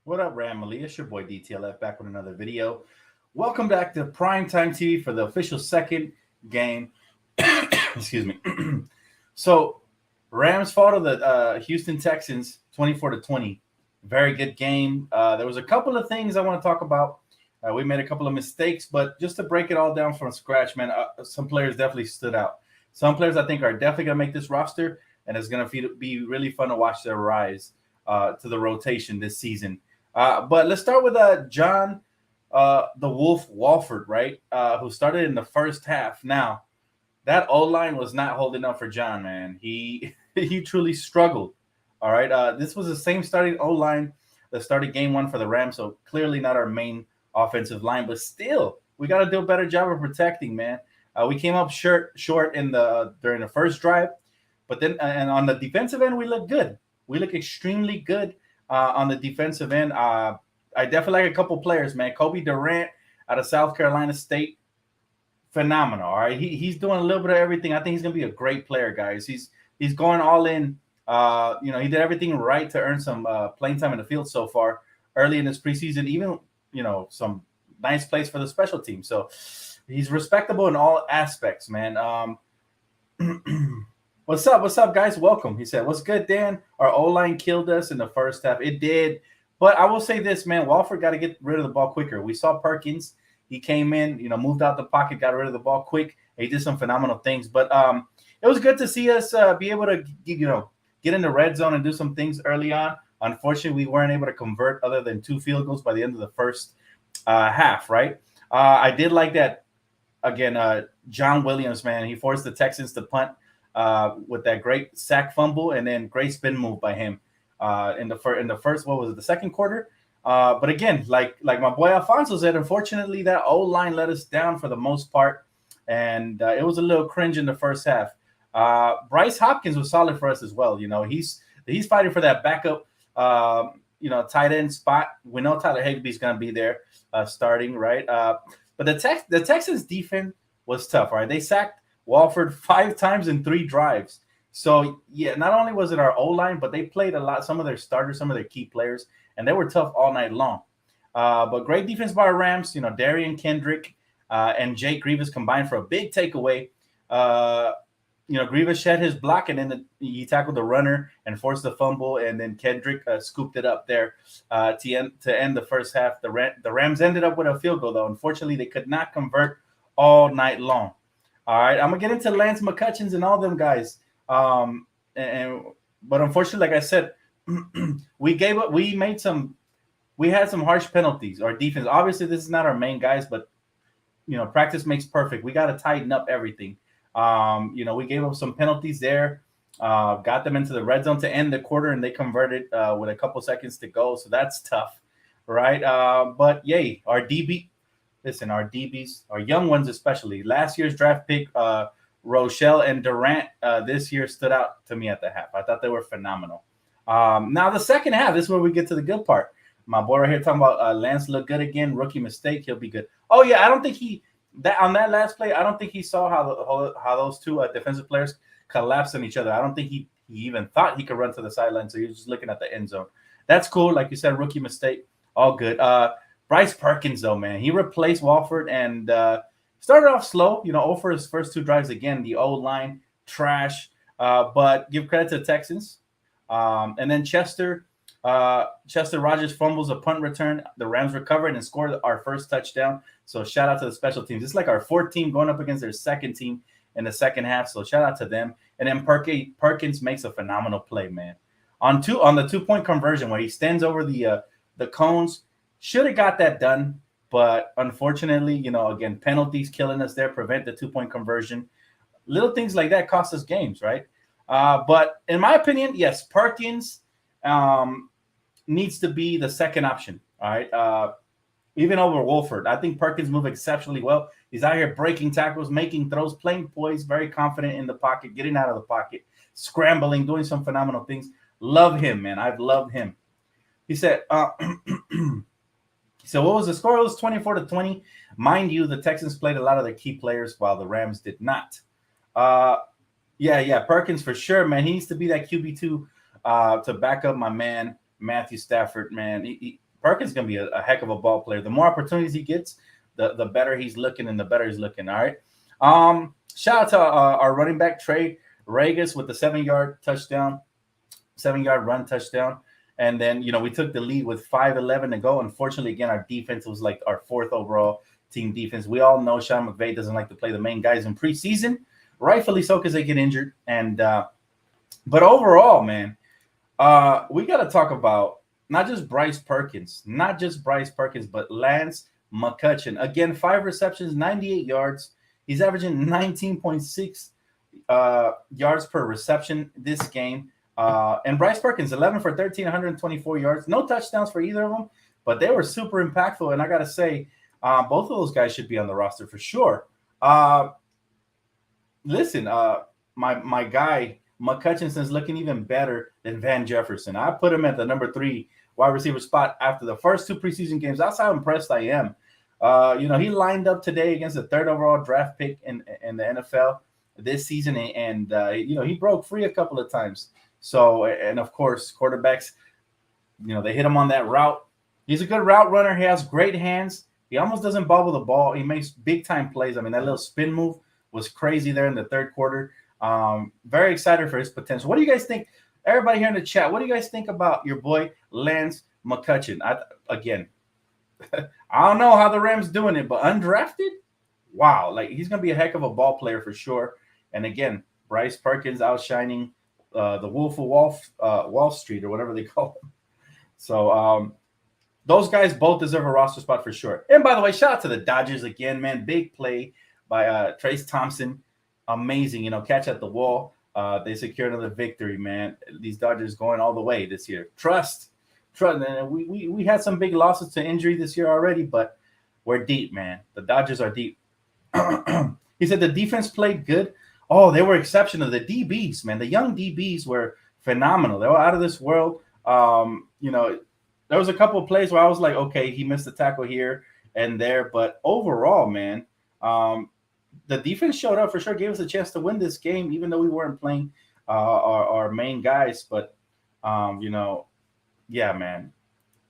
What up, Ramily? It's your boy DTLF back with another video. Welcome back to Primetime TV for the official second game. Excuse me. So, Rams fall to the Houston Texans 24-20. Very good game. There was a couple of things I want to talk about. We made a couple of mistakes, but just to break it all down from scratch, man, some players definitely stood out. Some players I think are definitely going to make this roster, and it's going to be really fun to watch their rise to the rotation this season. But let's start with John, the Wolf Walford, right? Who started in the first half. Now, that O line was not holding up for John, man. He he truly struggled. All right. This was the same starting O line that started game one for the Rams, so clearly not our main offensive line, but still, we got to do a better job of protecting, man. We came up short in the during the first drive, but then and on the defensive end, we look good. We look extremely good on the defensive end. I definitely like a couple players, man. Kobe Durant out of South Carolina State, phenomenal. All right, he's doing a little bit of everything. I think he's gonna be a great player, guys. He's going all in. He did everything right to earn some playing time in the field so far early in this preseason. Even some nice plays for the special team. So he's respectable in all aspects, man. What's up, guys? Welcome. He said, "What's good, Dan? Our O line killed us in the first half. It did, but I will say this, man. Walford got to get rid of the ball quicker. We saw Perkins. He came in, moved out the pocket, got rid of the ball quick. He did some phenomenal things. But it was good to see us be able to, get in the red zone and do some things early on. Unfortunately, we weren't able to convert other than 2 field goals by the end of the first half. Right? I did like that again. John Williams, man, he forced the Texans to punt with that great sack fumble and then great spin move by him in the first, what was it, the second quarter. But again, like my boy Alfonso said, unfortunately that O line let us down for the most part, and it was a little cringe in the first half. Bryce Hopkins was solid for us as well. He's fighting for that backup, tight end spot. We know Tyler Higbee's going to be there starting, right? But the Texans defense was tough. Right, they sacked Walford 5 times in 3 drives. So yeah, not only was it our O line, but they played a lot. Some of their starters, some of their key players, and they were tough all night long. But great defense by our Rams. Darian Kendrick and Jake Grievous combined for a big takeaway. Grievous shed his block, and then he tackled the runner and forced the fumble, and then Kendrick scooped it up there to end the first half. The Rams ended up with a field goal, though. Unfortunately, they could not convert all night long. All right, I'm gonna get into Lance McCutcheons and all them guys. But unfortunately, like I said, we gave up. We had some harsh penalties. Our defense, obviously, this is not our main guys, but practice makes perfect. We got to tighten up everything. We gave up some penalties there. Got them into the red zone to end the quarter, and they converted with a couple seconds to go. So that's tough, right? But yay, our DB. Listen, our DBs, our young ones especially, last year's draft pick, Rochelle and Durant, this year stood out to me at the half. I thought they were phenomenal. Now, the second half, this is where we get to the good part. My boy right here talking about Lance look good again, rookie mistake, he'll be good. Oh, yeah, I don't think on that last play, I don't think he saw how those two defensive players collapsed on each other. I don't think he even thought he could run to the sideline, so he was just looking at the end zone. That's cool. Like you said, rookie mistake, all good. Bryce Perkins, though, man, he replaced Walford and started off slow, over his first 2 drives. Again, the O-line, trash, but give credit to the Texans. And then Chester Rogers fumbles a punt return. The Rams recovered and scored our first touchdown. So shout out to the special teams. It's like our 4th team going up against their second team in the second half. So shout out to them. And then Perkins makes a phenomenal play, man. On the 2-point conversion where he stands over the cones. Should have got that done, but unfortunately, again, penalties killing us there, prevent the 2-point conversion. Little things like that cost us games, right? But in my opinion, yes, Perkins needs to be the second option, all right? Even over Wolford. I think Perkins moved exceptionally well. He's out here breaking tackles, making throws, playing poise, very confident in the pocket, getting out of the pocket, scrambling, doing some phenomenal things. Love him, man. I've loved him. He said, so what was the score? It was 24-20. Mind you, the Texans played a lot of their key players while the Rams did not. Perkins for sure, man. He needs to be that QB2 to back up my man, Matthew Stafford, man. Perkins is going to be a heck of a ball player. The more opportunities he gets, the better he's looking and the better he's looking. All right. Shout out to our running back, Trey Regas, with the 7-yard touchdown, 7-yard run touchdown. And then, we took the lead with 5:11 to go. Unfortunately, again, our defense was like our 4th overall team defense. We all know Sean McVay doesn't like to play the main guys in preseason, rightfully so, because they get injured. And but overall, man, we got to talk about not just Bryce Perkins, but Lance McCutcheon. Again, 5 receptions, 98 yards. He's averaging 19.6 yards per reception this game. And Bryce Perkins, 11 for 13, 124 yards. No touchdowns for either of them, but they were super impactful. And I got to say, both of those guys should be on the roster for sure. Listen, my guy, McCutcheon's looking even better than Van Jefferson. I put him at the number 3 wide receiver spot after the first 2 preseason games. That's how impressed I am. He lined up today against the 3rd overall draft pick in the NFL this season, and he broke free a couple of times. So, and of course, quarterbacks, they hit him on that route. He's a good route runner. He has great hands. He almost doesn't bobble the ball. He makes big-time plays. I mean, that little spin move was crazy there in the 3rd quarter. Very excited for his potential. What do you guys think? Everybody here in the chat, what do you guys think about your boy Lance McCutcheon? Again, I don't know how the Rams doing it, but undrafted, wow, like he's gonna be a heck of a ball player for sure. And again, Bryce Perkins outshining the Wolf of Wall Street or whatever they call him. So those guys both deserve a roster spot for sure. And by the way, shout out to the Dodgers again, man. Big play by Trace Thompson. Amazing, catch at the wall. They secured another victory, man. These Dodgers going all the way this year. Trust. And we had some big losses to injury this year already, but we're deep, man. The Dodgers are deep. He said the defense played good. Oh, they were exceptional. The DBs, man. The young DBs were phenomenal. They were out of this world. There was a couple of plays where I was like, okay, he missed the tackle here and there. But overall, man, the defense showed up for sure, gave us a chance to win this game, even though we weren't playing our main guys. But, yeah, man,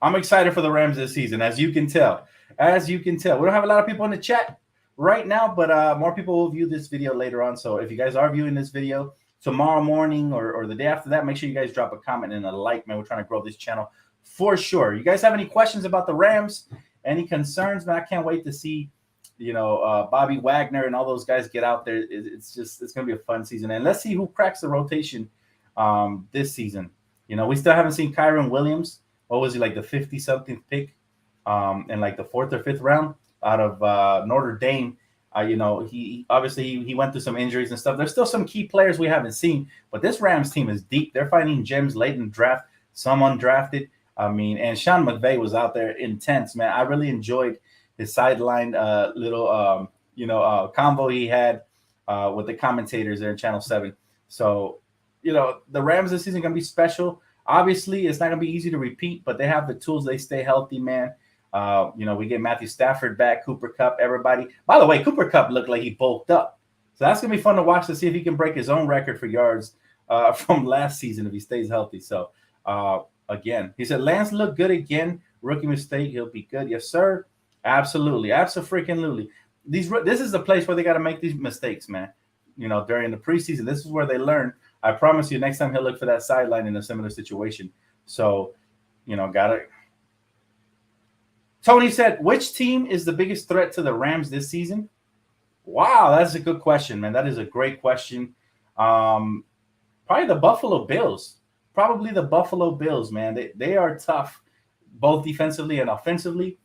I'm excited for the Rams this season, as you can tell. We don't have a lot of people in the chat right now, but more people will view this video later on. So if you guys are viewing this video tomorrow morning or the day after that, make sure you guys drop a comment and a like, man. We're trying to grow this channel for sure. You guys have any questions about the Rams? Any concerns, man? I can't wait to see Bobby Wagner and all those guys get out there. It's going to be a fun season. And let's see who cracks the rotation this season. We still haven't seen Kyron Williams. What was he, like the 50-something pick in like the 4th or 5th round out of Notre Dame? He obviously he went through some injuries and stuff. There's still some key players we haven't seen, but this Rams team is deep. They're finding gems late in the draft, some undrafted. And Sean McVay was out there intense, man. I really enjoyed his sideline little convo he had with the commentators there in Channel 7. So, the Rams this season going to be special. Obviously, it's not going to be easy to repeat, but they have the tools. They stay healthy, man. We get Matthew Stafford back, Cooper Kupp, everybody. By the way, Cooper Kupp looked like he bulked up. So that's going to be fun to watch to see if he can break his own record for yards from last season if he stays healthy. So, again, he said, Lance looked good again. Rookie mistake. He'll be good. Yes, sir. Absolutely. Absolutely. This is the place where they got to make these mistakes, man. During the preseason, this is where they learn. I promise you, next time he'll look for that sideline in a similar situation. So, got it. Tony said, which team is the biggest threat to the Rams this season? Wow, that's a good question, man. That is a great question. Probably the Buffalo Bills. Man. They are tough, both defensively and offensively.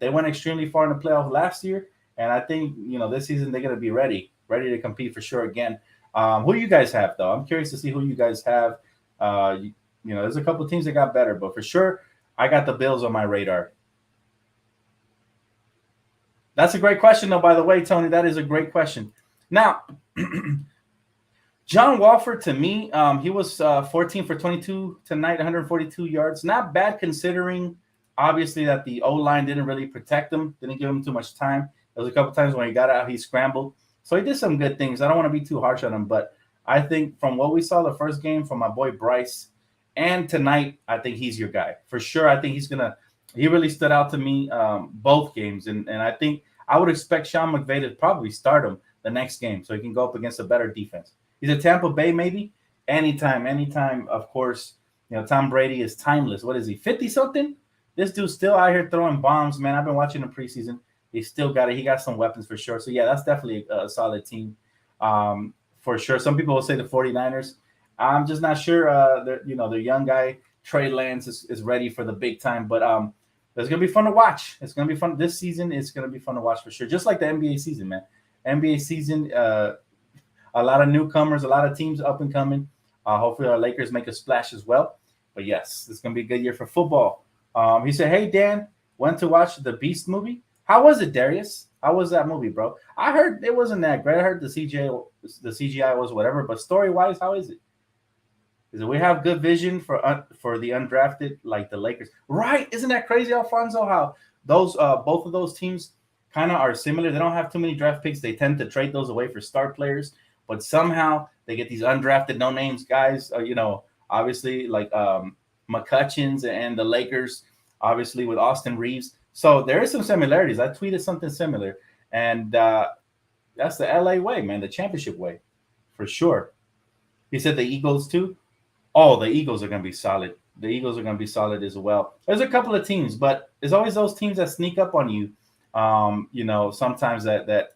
They went extremely far in the playoff last year, and I think this season they're going to be ready to compete for sure again. Who do you guys have, though? I'm curious to see who you guys have. There's a couple of teams that got better, but for sure, I got the Bills on my radar. That's a great question, though, by the way, Tony. That is a great question. Now, John Walford, to me, he was 14 for 22 tonight, 142 yards. Not bad considering, obviously, that the O-line didn't really protect him, didn't give him too much time. There was a couple times when he got out, he scrambled. So he did some good things. I don't want to be too harsh on him, but I think from what we saw the first game from my boy Bryce and tonight, I think he's your guy. For sure, I think he's going to He really stood out to me both games, and I think I would expect Sean McVay to probably start him the next game so he can go up against a better defense. He's at Tampa Bay, maybe anytime. Of course, Tom Brady is timeless. What is he, 50 something? This dude's still out here throwing bombs, man. I've been watching him preseason. He still got it. He got some weapons for sure. So yeah, that's definitely a solid team for sure. Some people will say the 49ers. I'm just not sure. Their young guy Trey Lance is ready for the big time, but it's gonna be fun to watch. It's gonna be fun this season. It's gonna be fun to watch for sure. Just like the NBA season, man. NBA season, a lot of newcomers, a lot of teams up and coming. Hopefully, our Lakers make a splash as well. But yes, it's gonna be a good year for football. He said, "Hey Dan, went to watch the Beast movie. How was it, Darius? How was that movie, bro? I heard it wasn't that great. I heard the CGI was whatever, but story wise, how is it? Is it we have good vision for the undrafted like the Lakers, right? Isn't that crazy, Alfonso? How those both of those teams kind of are similar. They don't have too many draft picks. They tend to trade those away for star players, but somehow they get these undrafted, no names guys. Obviously like McCutcheons and the Lakers, obviously with Austin Reeves. So there is some similarities. I tweeted something similar, and that's the LA way, man, the championship way, for sure. He said the Eagles too. Oh, the Eagles are going to be solid. The Eagles are going to be solid as well. There's a couple of teams, but there's always those teams that sneak up on you. Sometimes the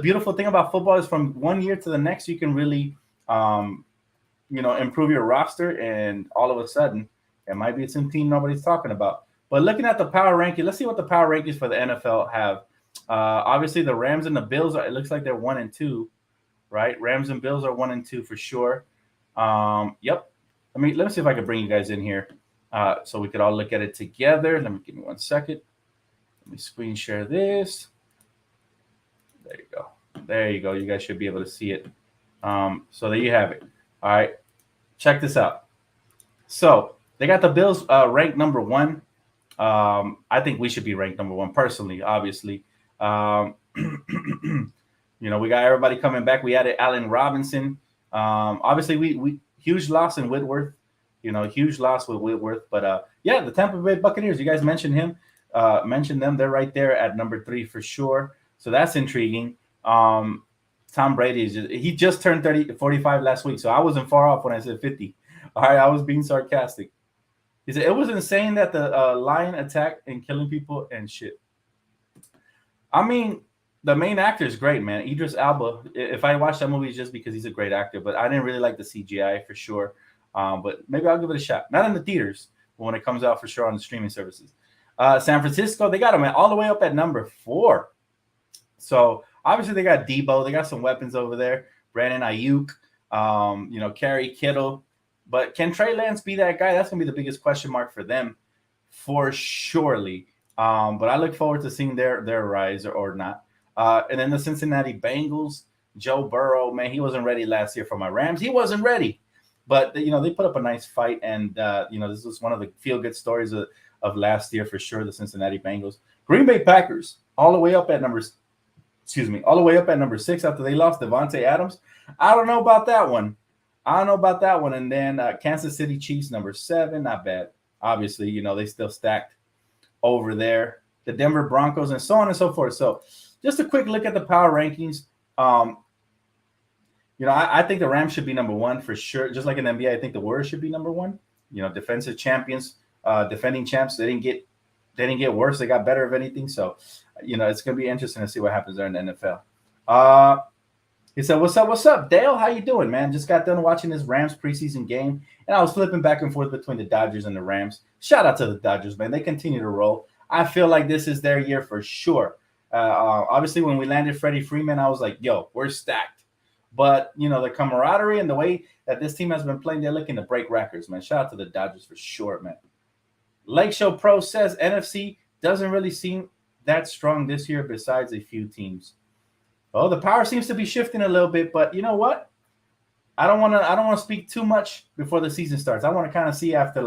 beautiful thing about football is from one year to the next, you can really, improve your roster, and all of a sudden, it might be some team nobody's talking about. But looking at the power ranking, let's see what the power rankings for the NFL have. Obviously, the Rams and the Bills it looks like they're 1-2, right? Rams and Bills are 1-2 for sure. Yep. Let me see if I can bring you guys in here so we could all look at it together. Give me 1 second. Let me screen share this. There you go. There you go. You guys should be able to see it. So there you have it. All right. Check this out. So they got the Bills ranked number 1. I think we should be ranked number 1 personally, obviously. We got everybody coming back. We added Allen Robinson. Obviously, we huge loss in Whitworth, huge loss with Whitworth. But yeah, the Tampa Bay Buccaneers. You guys mentioned him, mentioned them. They're right there at number 3 for sure. So that's intriguing. Tom Brady he just turned 45 last week, so I wasn't far off when I said 50. All right, I was being sarcastic. He said it was insane that the lion attacked and killing people and shit. I mean, the main actor is great, man. Idris Elba. If I watched that movie, it's just because he's a great actor, but I didn't really like the CGI for sure. But maybe I'll give it a shot. Not in the theaters, but when it comes out for sure on the streaming services. San Francisco, they got him all the way up at number 4. So obviously they got Debo. They got some weapons over there. Brandon Ayuk, Kerry Kittle. But can Trey Lance be that guy? That's going to be the biggest question mark for them, for surely. But I look forward to seeing their rise or not. And then the Cincinnati Bengals, Joe Burrow, man, he wasn't ready last year for my Rams. He wasn't ready. But, they put up a nice fight. And, this was one of the feel-good stories of last year for sure, the Cincinnati Bengals. Green Bay Packers, all the way up at number 6 after they lost Devontae Adams. I don't know about that one. And then Kansas City Chiefs, number 7, not bad. Obviously, they still stacked over there. The Denver Broncos and so on and so forth. So just a quick look at the power rankings. I think the Rams should be number 1 for sure. Just like in the NBA, I think the Warriors should be number 1. Defensive champions, defending champs. They didn't get worse. They got better, if anything. So, it's going to be interesting to see what happens there in the NFL. He said, what's up, Dale? How you doing, man? Just got done watching this Rams preseason game, and I was flipping back and forth between the Dodgers and the Rams. Shout out to the Dodgers, man. They continue to roll. I feel like this is their year for sure. Obviously, when we landed Freddie Freeman, I was like, yo, we're stacked. But, the camaraderie and the way that this team has been playing, they're looking to break records, man. Shout out to the Dodgers for sure, man. Lake Show Pro says NFC doesn't really seem that strong this year besides a few teams. Oh, the power seems to be shifting a little bit, but you know what? I don't want to speak too much before the season starts. I want to kind of see after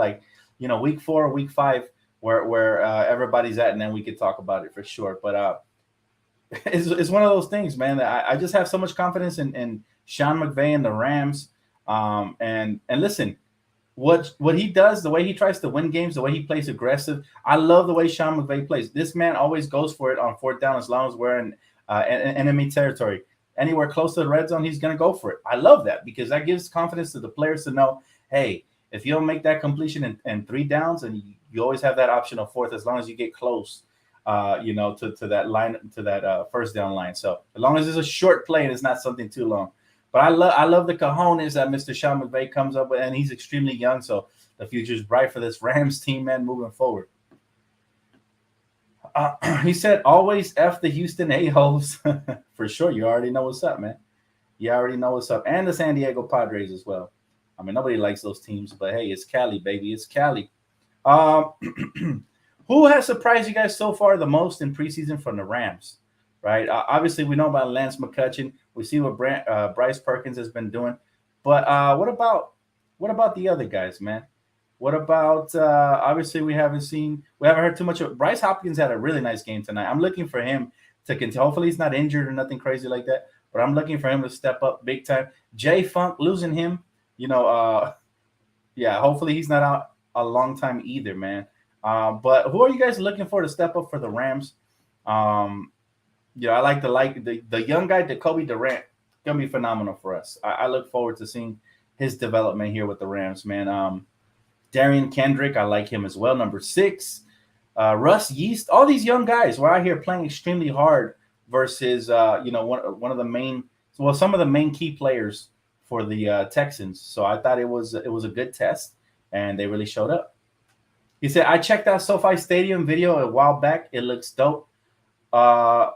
week 4, week 5 where everybody's at, and then we could talk about it for sure. But it's one of those things, man. That I just have so much confidence in Sean McVay and the Rams. And listen, what he does, the way he tries to win games, the way he plays aggressive. I love the way Sean McVay plays. This man always goes for it on fourth down as long as we're in enemy territory. Anywhere close to the red zone, he's going to go for it. I love that because that gives confidence to the players to know, hey, if you don't make that completion and three downs, and you always have that option of fourth as long as you get close, to that line, to that first down line. So as long as it's a short play and it's not something too long. But I love the cojones that Mr. Sean McVay comes up with, and he's extremely young, so the future is bright for this Rams team, man, moving forward. He said, always F the Houston A-holes. For sure, you already know what's up, man. You already know what's up. And the San Diego Padres as well. I mean, nobody likes those teams, but hey, it's Cali, baby. It's Cali. Who has surprised you guys so far the most in preseason from the Rams? Right? Obviously, we know about Lance McCutcheon. We see what Bryce Perkins has been doing. But what about the other guys, man? What about obviously we haven't heard too much of Bryce Hopkins. Had a really nice game tonight. I'm looking for him to continue. Hopefully he's not injured or nothing crazy like that, but I'm looking for him to step up big time. Jay Funk, losing him, yeah, hopefully he's not out a long time either, man. But who are you guys looking for to step up for the Rams? I like the young guy, Jacoby Durant, gonna be phenomenal for us. I look forward to seeing his development here with the Rams, man. Darian Kendrick, I like him as well. Number 6, Russ Yeast, all these young guys were out here playing extremely hard versus one of the main, well, some of the main key players for the Texans. So I thought it was a good test, and they really showed up. He said, I checked out SoFi Stadium video a while back. It looks dope.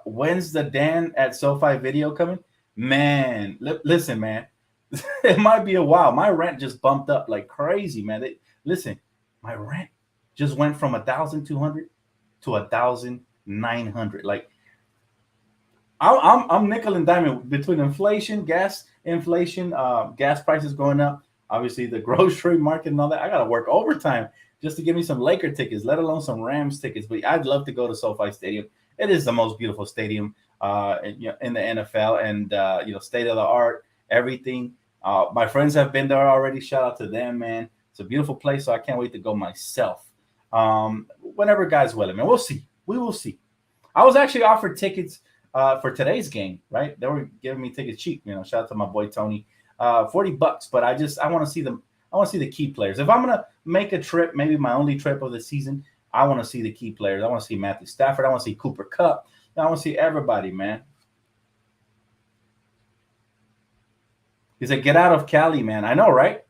When's the Dan at SoFi video coming? Man, listen, man. It might be a while. My rent just bumped up like crazy, man. Listen, my rent just went from 1,200 to 1,900. Like, I'm nickel and diamond between inflation, gas prices going up. Obviously, the grocery market and all that. I gotta work overtime just to give me some Laker tickets, let alone some Rams tickets. But I'd love to go to SoFi Stadium. It is the most beautiful stadium in the NFL, and state of the art, everything. My friends have been there already. Shout out to them, man. It's a beautiful place, so I can't wait to go myself. Whenever God's willing, man. We'll see. We will see. I was actually offered tickets for today's game, right? They were giving me tickets cheap. Shout out to my boy Tony. $40, but I want to see them. I want to see the key players. If I'm gonna make a trip, maybe my only trip of the season, I want to see the key players. I want to see Matthew Stafford. I want to see Cooper Kupp. I want to see everybody, man. He said, get out of Cali, man. I know, right?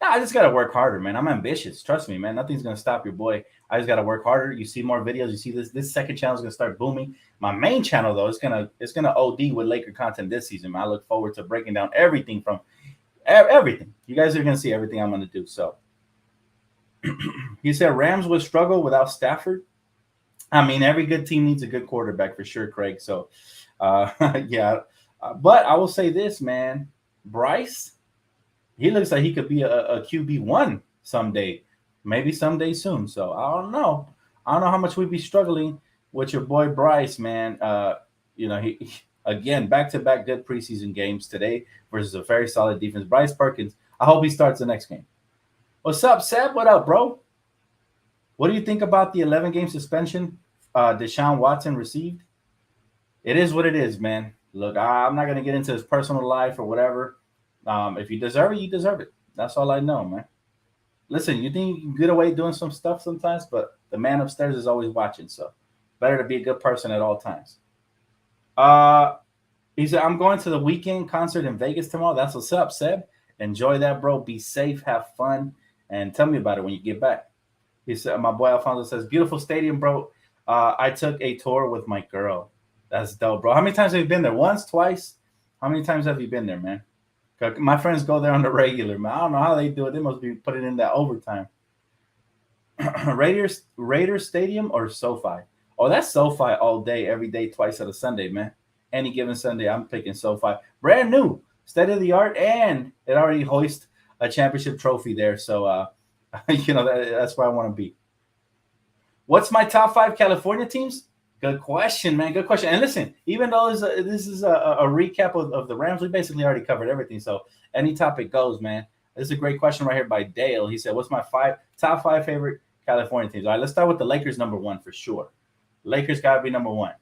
I just got to work harder, man. I'm ambitious. Trust me, man. Nothing's going to stop your boy. I just got to work harder. You see more videos. You see this second channel is going to start booming. My main channel, though, it's gonna OD with Laker content this season, man. I look forward to breaking down everything from everything. You guys are going to see everything I'm going to do. So he said Rams would struggle without Stafford. I mean, every good team needs a good quarterback for sure, Craig. So, yeah. But I will say this, man. Bryce, he looks like he could be a QB1 someday, maybe someday soon. So I don't know. I don't know how much we'd be struggling with your boy Bryce, man. He again, back-to-back good preseason games today versus a very solid defense. Bryce Perkins, I hope he starts the next game. What's up, Seb? What up, bro? What do you think about the 11-game suspension Deshaun Watson received? It is what it is, man. Look, I'm not going to get into his personal life or whatever. If you deserve it, you deserve it. That's all I know, man. Listen, you think you can get away doing some stuff sometimes, but the man upstairs is always watching, so better to be a good person at all times. He said, I'm going to the weekend concert in Vegas tomorrow. That's what's up, Seb. Enjoy that, bro. Be safe, have fun, and tell me about it when you get back. He said, my boy Alfonso says, beautiful stadium, bro. I took a tour with my girl. That's dope, bro. How many times have you been there? Once, twice? How many times have you been there, man? My friends go there on the regular, man. I don't know how they do it. They must be putting in that overtime. Raiders Stadium or SoFi? Oh, that's SoFi all day, every day, twice on a Sunday, man. Any given Sunday, I'm picking SoFi. Brand new, state of the art, and it already hoists a championship trophy there. So, that's where I want to be. What's my top 5 California teams? Good question, man. Good question. And listen, even though this is a recap of the Rams, we basically already covered everything. So any topic goes, man. This is a great question right here by Dale. He said, "What's my top five favorite California teams?" All right, let's start with the Lakers, number one for sure. Lakers gotta be number one.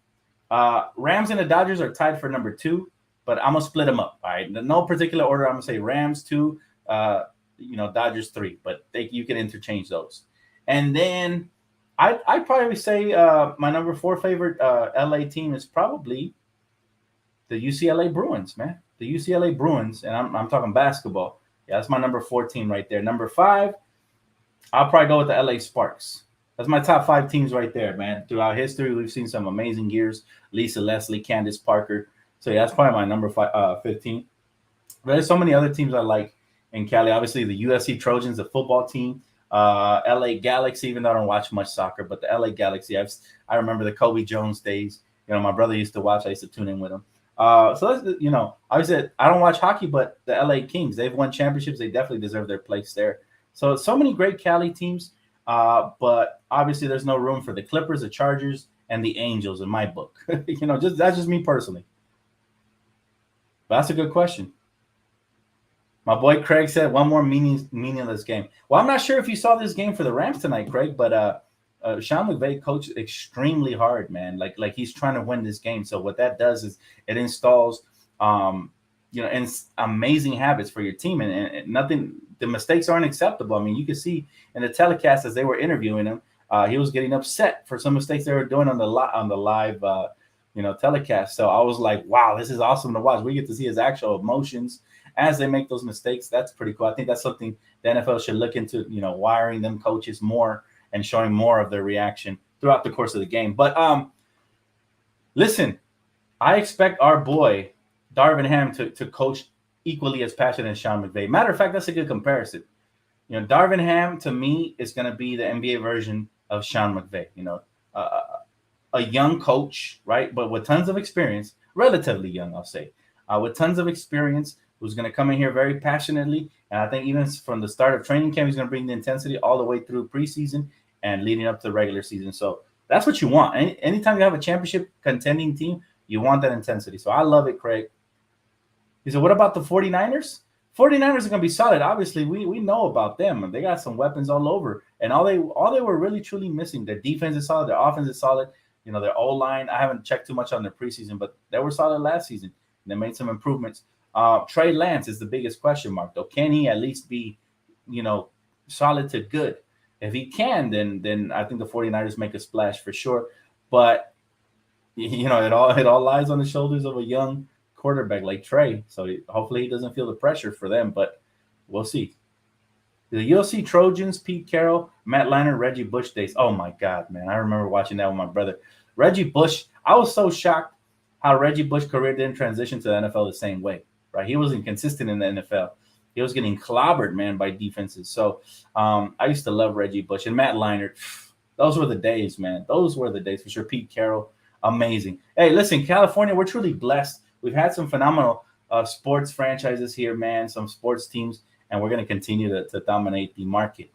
Rams and the Dodgers are tied for number two, but I'm gonna split them up. All right, in no particular order. I'm gonna say Rams two, Dodgers three, but you can interchange those. And then I'd probably say my number four favorite LA team is probably the UCLA Bruins, man. The UCLA Bruins, and I'm talking basketball. Yeah, that's my number four team right there. Number five, I'll probably go with the LA Sparks. That's my top five teams right there, man. Throughout history, we've seen some amazing years. Lisa Leslie, Candace Parker. So yeah, that's probably my number 15. But there's so many other teams I like in Cali. Obviously, the USC Trojans, the football team. LA Galaxy, even though I don't watch much soccer, but the LA Galaxy, I remember the Kobe Jones days. My brother used to watch. I used to tune in with him. So that's, obviously I don't watch hockey, but the LA Kings, they've won championships. They definitely deserve their place there. So many great Cali teams. But obviously there's no room for the Clippers, the Chargers, and the Angels in my book. That's just me personally. But that's a good question. My boy Craig said one more meaningless game. Well, I'm not sure if you saw this game for the Rams tonight, Craig, but Sean McVay coached extremely hard, man. Like he's trying to win this game. So what that does is it installs, and amazing habits for your team, and nothing. The mistakes aren't acceptable. I mean, you can see in the telecast as they were interviewing him, he was getting upset for some mistakes they were doing on the live, telecast. So I was like, wow, this is awesome to watch. We get to see his actual emotions as they make those mistakes. That's pretty cool. I think that's something the NFL should look into, wiring them coaches more and showing more of their reaction throughout the course of the game. But listen, I expect our boy Darvin Ham to coach equally as passionate as Sean McVay. Matter of fact, that's a good comparison. Darvin Ham to me is going to be the NBA version of Sean McVay. A young coach, right, but with tons of experience, relatively young, I'll say, with tons of experience, who's going to come in here very passionately. And I think even from the start of training camp, he's going to bring the intensity all the way through preseason and leading up to the regular season. So that's what you want. Anytime you have a championship contending team, you want that intensity. So I love it, Craig. He said, what about the 49ers? 49ers are going to be solid. Obviously, we know about them. They got some weapons all over. And all they were really, truly missing, their defense is solid, their offense is solid. Their O-line, I haven't checked too much on their preseason, but they were solid last season. And they made some improvements. Trey Lance is the biggest question mark, though. Can he at least be, solid to good? If he can, then I think the 49ers make a splash for sure. But, it all lies on the shoulders of a young quarterback like Trey. So hopefully he doesn't feel the pressure for them, but we'll see. The USC Trojans, Pete Carroll, Matt Leinart, Reggie Bush days. Oh, my God, man. I remember watching that with my brother. Reggie Bush, I was so shocked how Reggie Bush's career didn't transition to the NFL the same way, right? He wasn't consistent in the NFL. He was getting clobbered, man, by defenses. So I used to love Reggie Bush. And Matt Leinart, those were the days, man. Those were the days for sure. Pete Carroll, amazing. Hey, listen, California, we're truly blessed. We've had some phenomenal sports franchises here, man, some sports teams, and we're going to continue to dominate the market.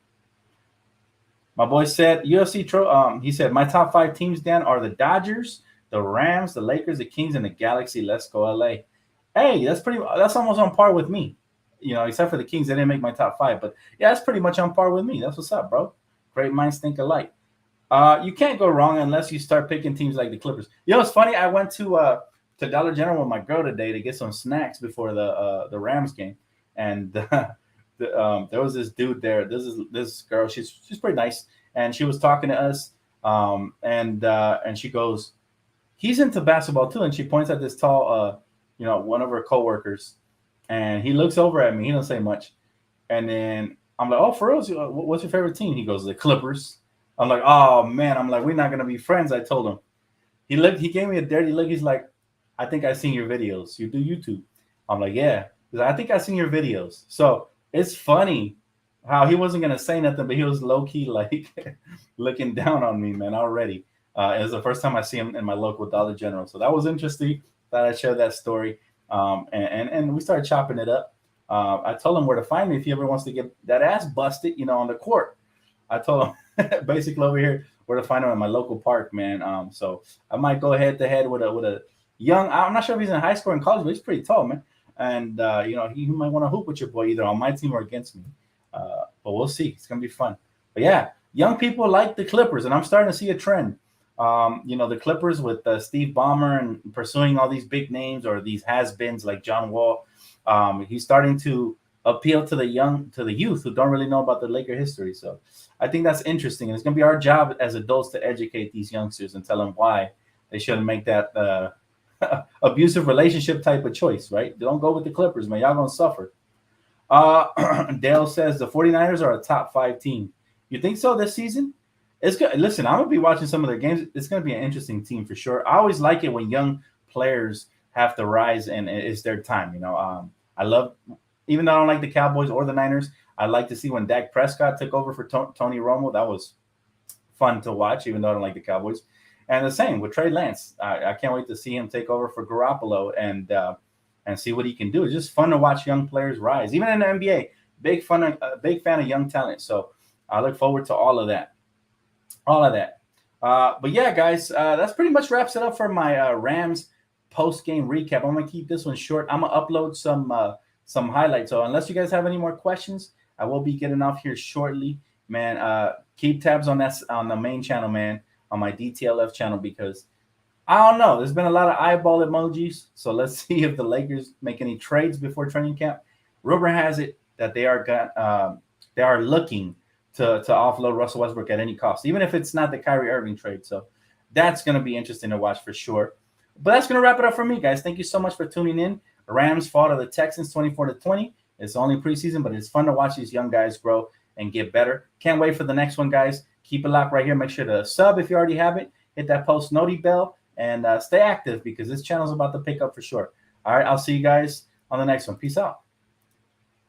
My boy said, he said, my top five teams, Dan, are the Dodgers, the Rams, the Lakers, the Kings, and the Galaxy. Let's go, LA. Hey, that's almost on par with me. Except for the Kings, they didn't make my top five. But, yeah, that's pretty much on par with me. That's what's up, bro. Great minds think alike. You can't go wrong unless you start picking teams like the Clippers. It's funny. I went to Dollar General with my girl today to get some snacks before the Rams game. And there was this dude there. This girl. She's pretty nice, and she was talking to us. And she goes, "He's into basketball too." And she points at this tall, one of her coworkers, and he looks over at me. He don't say much, and then I'm like, "Oh, for real? What's your favorite team?" He goes, "The Clippers." I'm like, "Oh man!" I'm like, "We're not gonna be friends." I told him. He gave me a dirty look. He's like, "I think I've seen your videos. You do YouTube." I'm like, "Yeah." He's like, "I think I've seen your videos." So it's funny how he wasn't going to say nothing, but he was low-key like looking down on me, man, already. It was the first time I see him in my local Dollar General. So that was interesting that I shared that story. And we started chopping it up. I told him where to find me if he ever wants to get that ass busted, on the court. I told him basically over here where to find him in my local park, man. So I might go head-to-head with a young – I'm not sure if he's in high school or in college, but he's pretty tall, man. and he might want to hoop with your boy either on my team or against me. But we'll see. It's gonna be fun. But yeah, young people like the Clippers, and I'm starting to see a trend. The Clippers with Steve Ballmer and pursuing all these big names or these has-beens like John Wall. He's starting to appeal to the youth who don't really know about the Laker history. So I think that's interesting, and it's gonna be our job as adults to educate these youngsters and tell them why they shouldn't make that abusive relationship type of choice, right? Don't go with the Clippers, man. Y'all gonna suffer. Dale says the 49ers are a top 5 team. You think so this season? It's good. Listen, I'm gonna be watching some of their games. It's gonna be an interesting team for sure. I always like it when young players have to rise and it's their time. I love, even though I don't like the Cowboys or the Niners, I like to see when Dak Prescott took over for Tony Romo. That was fun to watch, even though I don't like the Cowboys. And the same with Trey Lance. I can't wait to see him take over for Garoppolo and see what he can do. It's just fun to watch young players rise, even in the NBA. Big fan of young talent. So I look forward to all of that. But yeah, guys, that's pretty much wraps it up for my Rams post-game recap. I'm gonna keep this one short. I'm gonna upload some highlights. So unless you guys have any more questions, I will be getting off here shortly, man. Keep tabs on the main channel, man, on my DTLF channel, because I don't know. There's been a lot of eyeball emojis. So let's see if the Lakers make any trades before training camp. Rumor has it that they are looking to offload Russell Westbrook at any cost, even if it's not the Kyrie Irving trade. So that's going to be interesting to watch for sure. But that's going to wrap it up for me, guys. Thank you so much for tuning in. Rams fall to the Texans 24-20. It's only preseason, but it's fun to watch these young guys grow and get better. Can't wait for the next one, guys. Keep it locked right here. Make sure to sub if you already haven't. Hit that post noti bell and stay active, because this channel is about to pick up for sure. All right, I'll see you guys on the next one. Peace out.